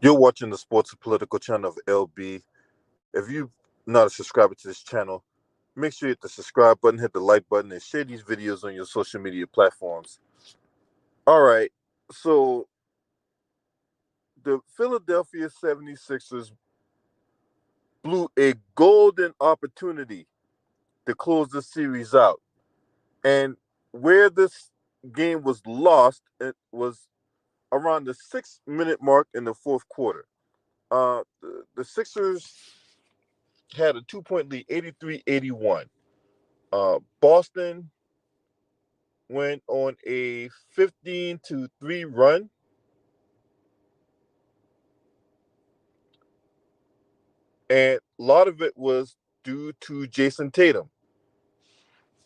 You're watching the Sports and Political channel of LB. If you're not a subscriber to this channel, make sure you hit the subscribe button, hit the like button, and share these videos on your social media platforms. All right, so the Philadelphia 76ers blew a golden opportunity to close the series out. And where this game was lost, it was around the 6-minute mark in the fourth quarter. The Sixers had a 2-point lead, 83-81. Boston went on a 15-3 run. And a lot of it was due to Jason Tatum.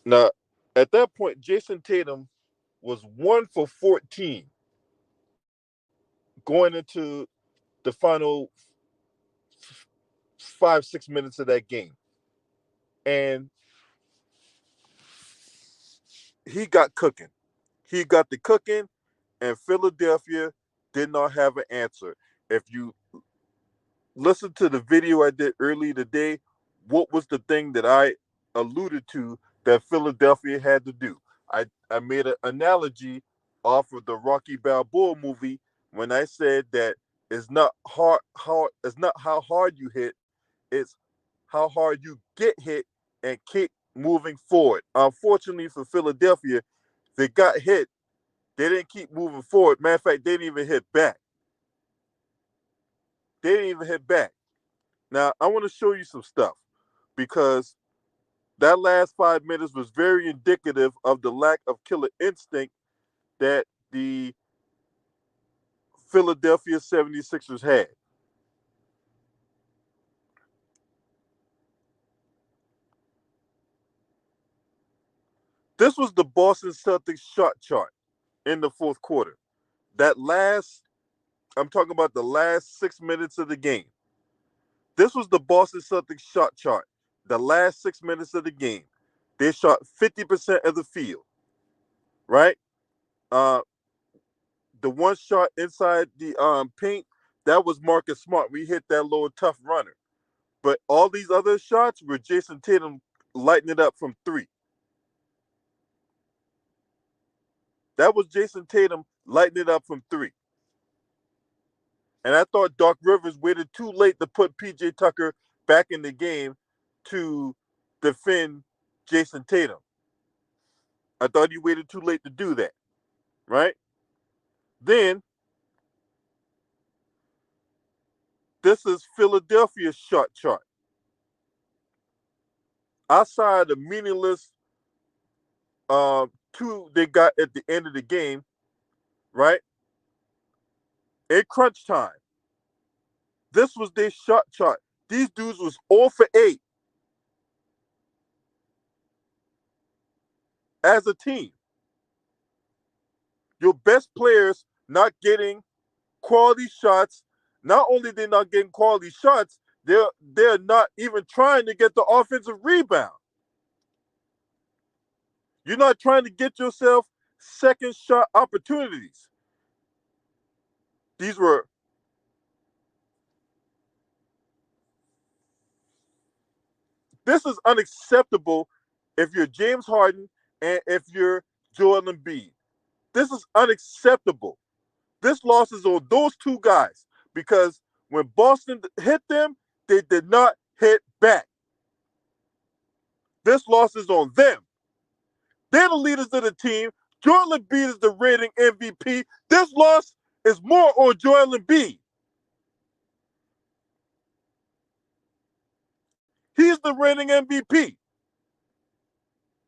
Now, at that point, Jason Tatum was 1 for 14 going into the final 5-6 minutes of that game. And he got cooking. He got the cooking, and Philadelphia did not have an answer. If you listen to the video I did earlier today, what was the thing that I alluded to that Philadelphia had to do? I made an analogy off of the Rocky Balboa movie when I said that it's not it's not how hard you hit, it's how hard you get hit and keep moving forward. Unfortunately for Philadelphia, they got hit. They didn't keep moving forward. Matter of fact, they didn't even hit back. They didn't even hit back. Now, I want to show you some stuff because that last 5 minutes was very indicative of the lack of killer instinct that the Philadelphia 76ers had. This was the Boston Celtics shot chart in the fourth quarter. I'm talking about the last 6 minutes of the game. This was the Boston Celtics shot chart. The last 6 minutes of the game. They shot 50% of the field, right? The one shot inside the paint, that was Marcus Smart. We hit that little tough runner. But all these other shots were Jason Tatum lighting it up from 3. That was Jason Tatum lighting it up from 3. And I thought Doc Rivers waited too late to put PJ Tucker back in the game to defend Jason Tatum. I thought he waited too late to do that, right? Then, this is Philadelphia's shot chart. Outside the meaningless 2 they got at the end of the game, right? In crunch time, this was their shot chart. These dudes was 0 for 8 as a team. Your best players not getting quality shots. Not only they're not getting quality shots, they're not even trying to get the offensive rebound. You're not trying to get yourself second shot opportunities. This is unacceptable if you're James Harden and if you're Joel Embiid. This is unacceptable. This loss is on those 2 guys because when Boston hit them, they did not hit back. This loss is on them. They're the leaders of the team. Joel Embiid is the reigning MVP. This loss is more on Joel Embiid. He's the reigning MVP.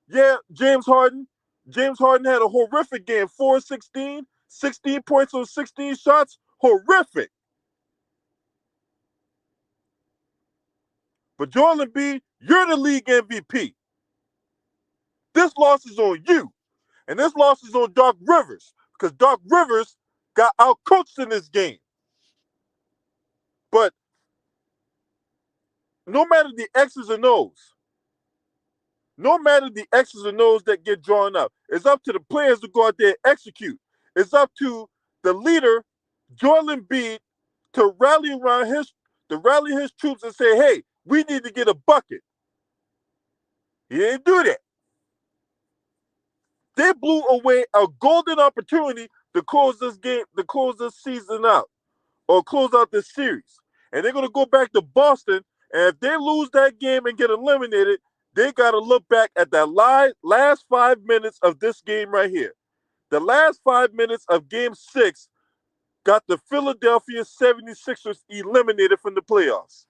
Yeah, James Harden. James Harden had a horrific game. 4-16, 16 points on 16 shots. Horrific. But Joel Embiid, you're the league MVP. This loss is on you. And this loss is on Doc Rivers because Doc Rivers got outcoached in this game. But no matter the X's and O's, no matter the X's and O's that get drawn up, it's up to the players to go out there and execute. It's up to the leader, Joel Embiid, to rally his troops and say, hey, we need to get a bucket. He didn't do that. They blew away a golden opportunity to close this game, to close this season out, or close out this series. And they're going to go back to Boston, and if they lose that game and get eliminated, they got to look back at that last 5 minutes of this game right here. The last 5 minutes of Game 6 got the Philadelphia 76ers eliminated from the playoffs.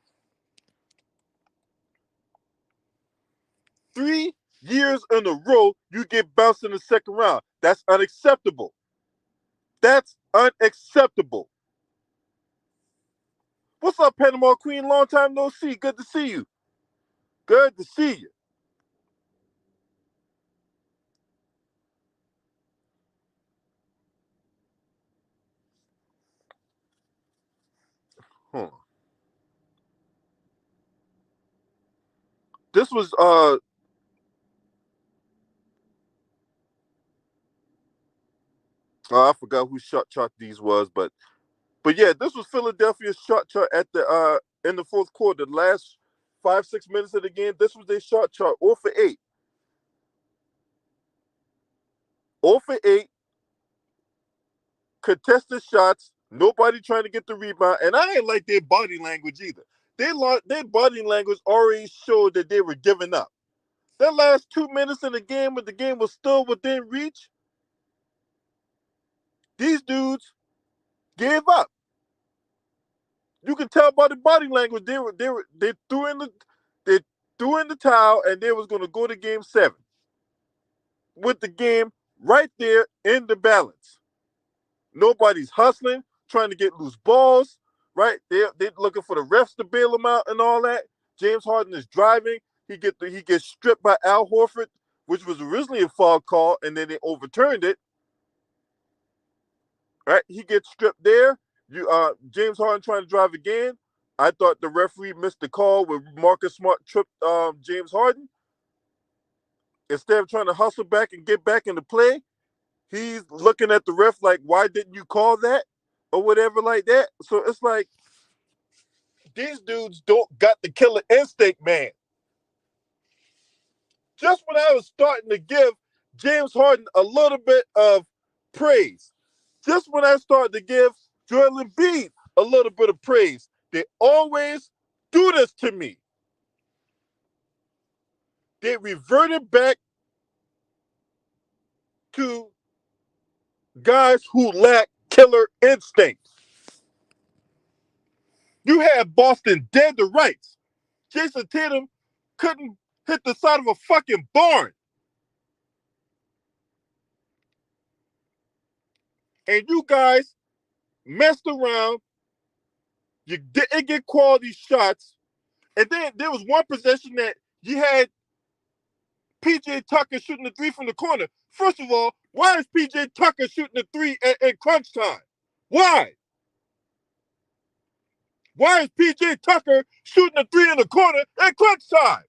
3 years in a row, you get bounced in the second round. That's unacceptable. That's unacceptable. What's up, Panama Queen? Long time no see. Good to see you. Good to see you. This was I forgot whose shot chart these was, but yeah, this was Philadelphia's shot chart at the in the fourth quarter. The last 5-6 minutes of the game, this was their shot chart. 0 for 8. 0 for 8. Contested shots. Nobody trying to get the rebound, and I ain't like their body language either. Their body language already showed that they were giving up. That last 2 minutes in the game, when the game was still within reach, these dudes gave up. You can tell by the body language they threw in the towel, and they was going to go to Game 7 with the game right there in the balance. Nobody's hustling, trying to get loose balls, right? They're looking for the refs to bail them out and all that. James Harden is driving. He gets stripped by Al Horford, which was originally a foul call, and then they overturned it. Right? He gets stripped there. James Harden trying to drive again. I thought the referee missed the call where Marcus Smart tripped James Harden. Instead of trying to hustle back and get back into play, he's looking at the ref like, why didn't you call that? Or whatever like that. So it's like, these dudes don't got the killer instinct, man. Just when I was starting to give James Harden a little bit of praise, just when I started to give Joel Embiid a little bit of praise, they always do this to me. They reverted back to guys who lack killer instinct. You had Boston dead to rights. Jason Tatum couldn't hit the side of a fucking barn. And you guys messed around. You didn't get quality shots. And then there was one possession that you had PJ Tucker shooting the 3 from the corner. First of all, why is PJ Tucker shooting the 3 at crunch time? Why? Why is PJ Tucker shooting the 3 in the corner at crunch time?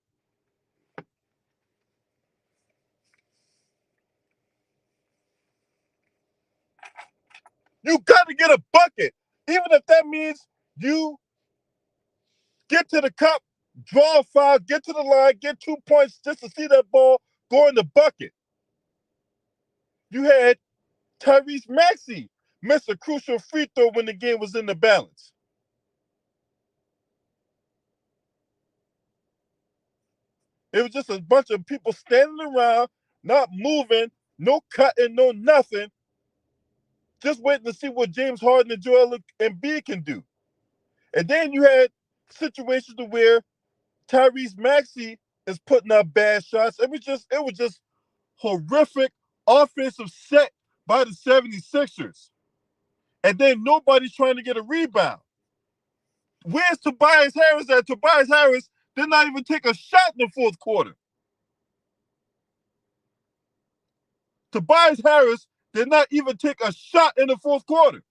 You got to get a bucket, even if that means you get to the cup, draw a foul, get to the line, get 2 points just to see that ball go in the bucket. You had Tyrese Maxey miss a crucial free throw when the game was in the balance. It was just a bunch of people standing around, not moving, no cutting, no nothing, just waiting to see what James Harden and Joel Embiid can do. And then you had situations where Tyrese Maxey is putting up bad shots. It was just horrific offensive set by the 76ers. And then nobody's trying to get a rebound. Where's Tobias Harris at? Tobias Harris did not even take a shot in the fourth quarter. Tobias Harris did not even take a shot in the fourth quarter.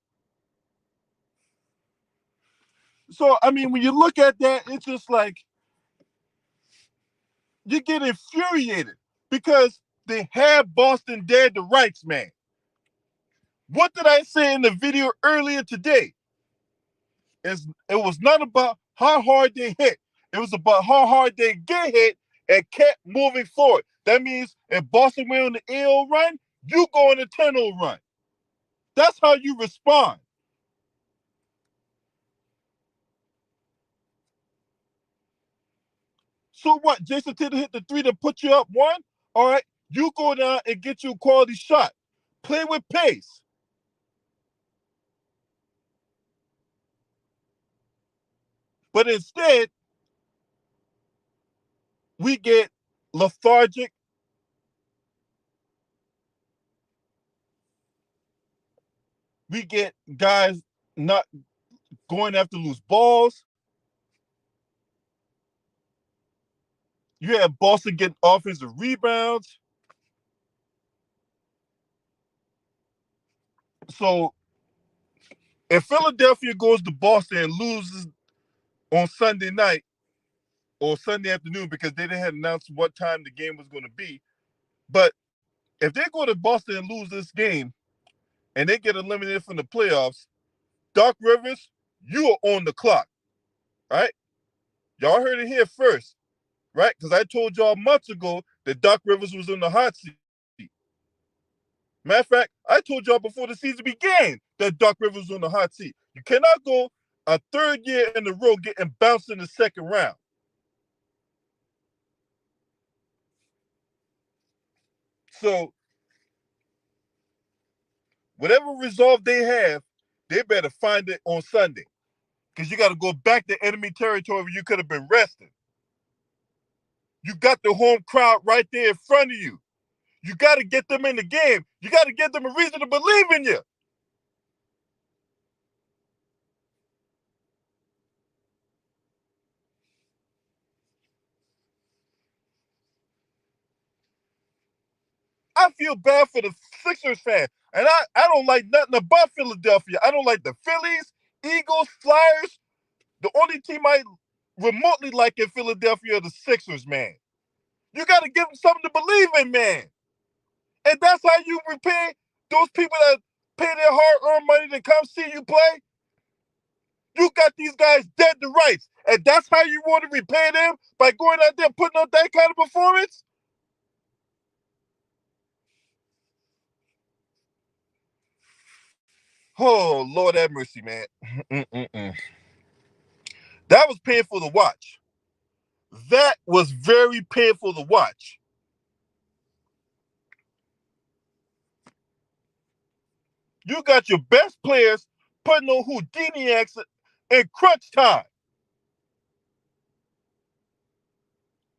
So, I mean, when you look at that, it's just like you get infuriated because they had Boston dead to rights, man. What did I say in the video earlier today? It was not about how hard they hit. It was about how hard they get hit and kept moving forward. That means if Boston went on the EO run, you go on the turnover run. That's how you respond. So what? Jason Tatum hit the three to put you up one. All right, you go down and get you a quality shot. Play with pace. But instead, we get lethargic. We get guys not going after loose balls. You have Boston getting offensive rebounds. So if Philadelphia goes to Boston and loses on Sunday night or Sunday afternoon because they didn't announce what time the game was going to be, but if they go to Boston and lose this game and they get eliminated from the playoffs, Doc Rivers, you are on the clock, right? Y'all heard it here first, right? Because I told y'all months ago that Doc Rivers was in the hot seat. Matter of fact, I told y'all before the season began that Doc Rivers was on the hot seat. You cannot go a third year in a row getting bounced in the second round. So whatever resolve they have, they better find it on Sunday. Because you got to go back to enemy territory where you could have been resting. You got the home crowd right there in front of you. You got to get them in the game. You got to give them a reason to believe in you. I feel bad for the Sixers fan. And I don't like nothing about Philadelphia. I don't like the Phillies, Eagles, Flyers. The only team I remotely like in Philadelphia are the Sixers, man. You got to give them something to believe in, man. And that's how you repay those people that pay their hard-earned money to come see you play. You got these guys dead to rights. And that's how you want to repay them? By going out there putting on that kind of performance? Oh, Lord have mercy, man. Mm-mm-mm. That was painful to watch. That was very painful to watch. You got your best players putting on Houdiniacs in crunch time.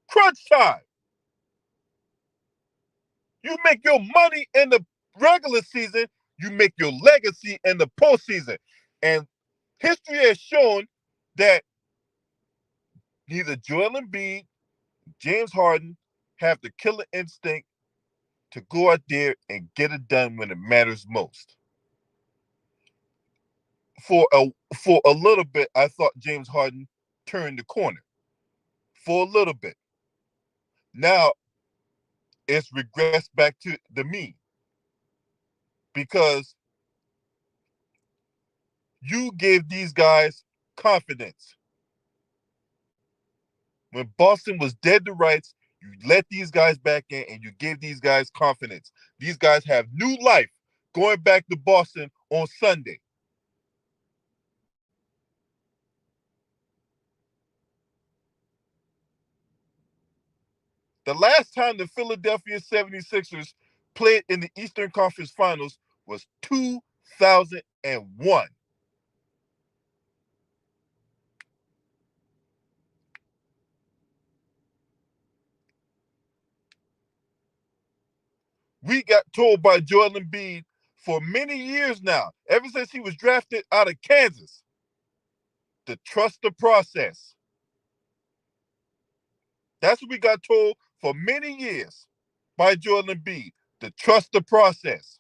Crunch time. You make your money in the regular season, you make your legacy in the postseason. And history has shown that neither Joel Embiid, James Harden have the killer instinct to go out there and get it done when it matters most. For a little bit, I thought James Harden turned the corner. For a little bit. Now it's regressed back to the mean because you gave these guys confidence. When Boston was dead to rights, you let these guys back in and you gave these guys confidence. These guys have new life going back to Boston on Sunday. The last time the Philadelphia 76ers played in the Eastern Conference Finals was 2001. We got told by Joel Embiid for many years now, ever since he was drafted out of Kansas, to trust the process. That's what we got told for many years by Joel Embiid, to trust the process.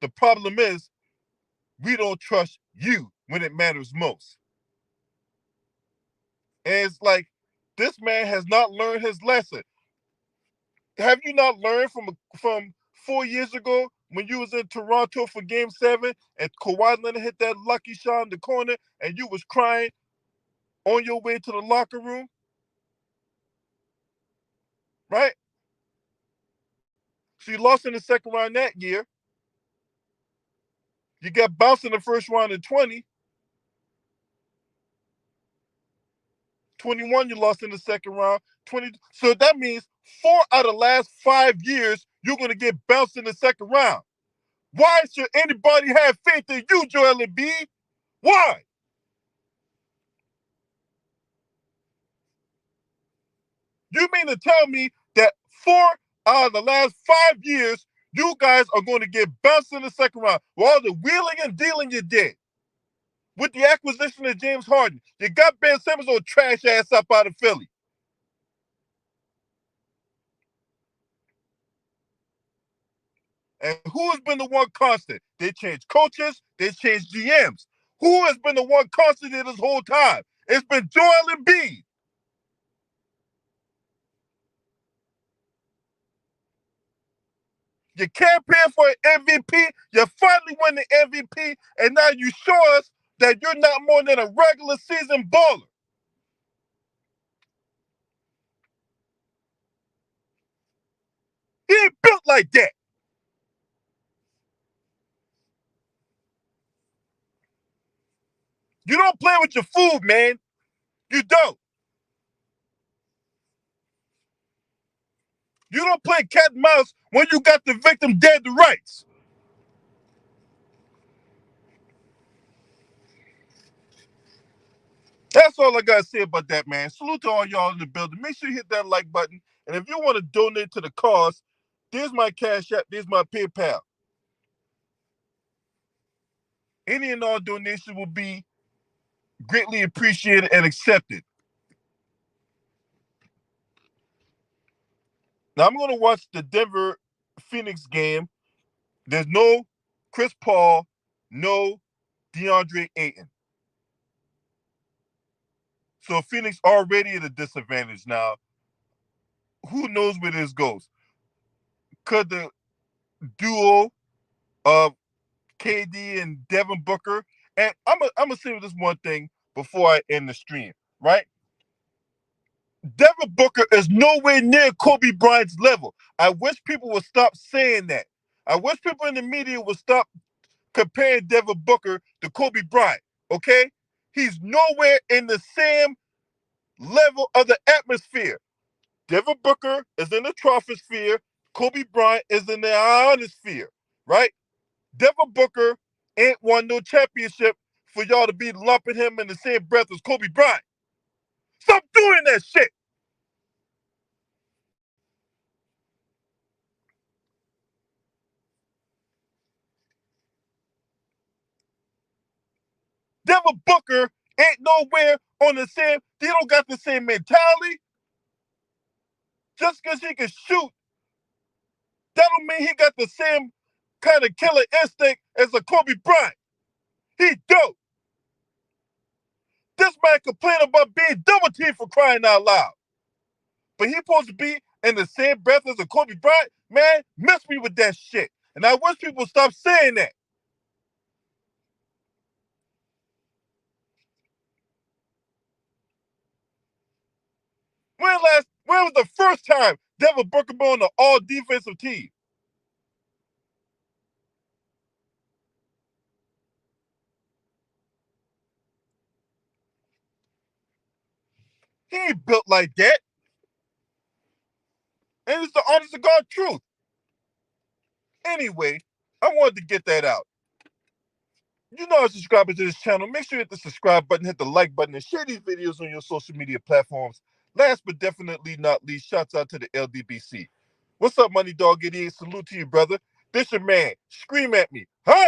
The problem is we don't trust you when it matters most. And it's like this man has not learned his lesson. Have you not learned from 4 years ago when you was in Toronto for Game 7 and Kawhi Leonard hit that lucky shot in the corner and you was crying on your way to the locker room? Right? So you lost in the second round that year. You got bounced in the first round in 20. 21, you lost in the second round. 20. So that means 4 out of the last 5 years, you're going to get bounced in the second round. Why should anybody have faith in you, Joel Embiid? Why? You mean to tell me that 4 out of the last 5 years, you guys are going to get bounced in the second round with all the wheeling and dealing you did? With the acquisition of James Harden, you got Ben Simmons on trash ass up out of Philly. And who has been the one constant? They changed coaches, they changed GMs. Who has been the one constant in this whole time? It's been Joel Embiid. You campaign for an MVP, you finally win the MVP, and now you show us that you're not more than a regular season baller. He ain't built like that. You don't play with your food, man. You don't. You don't play cat and mouse when you got the victim dead to rights. That's all I gotta say about that, man. Salute to all y'all in the building. Make sure you hit that like button. And if you want to donate to the cause, there's my Cash App, there's my PayPal. Any and all donations will be greatly appreciated and accepted. Now I'm gonna watch the Denver Phoenix game. There's no Chris Paul, no DeAndre Ayton. So Phoenix already at a disadvantage now. Who knows where this goes? Could the duo of KD and Devin Booker, and I'm gonna say this one thing before I end the stream, right? Devin Booker is nowhere near Kobe Bryant's level. I wish people would stop saying that. I wish people in the media would stop comparing Devin Booker to Kobe Bryant. Okay, he's nowhere in the same level of the atmosphere. Devin Booker is in the trophosphere. Kobe Bryant is in the ionosphere, right? Devin Booker ain't won no championship for y'all to be lumping him in the same breath as Kobe Bryant. Stop doing that shit. Devin Booker ain't nowhere on the same, he don't got the same mentality. Just because he can shoot, that don't mean he got the same kind of killer instinct as a Kobe Bryant. He don't. This man complain about being double teamed for crying out loud. But he supposed to be in the same breath as a Kobe Bryant? Man, miss me with that shit. And I wish people stop saying that. When was the first time Devin Booker been on an all defensive team? He ain't built like that. And it's the honest to God truth. Anyway, I wanted to get that out. You know, subscribing to this channel, make sure you hit the subscribe button, hit the like button, and share these videos on your social media platforms. Last but definitely not least, shouts out to the LDBC. What's up, Money Dog 88? Salute to you, brother. This your man. Scream at me. Hey!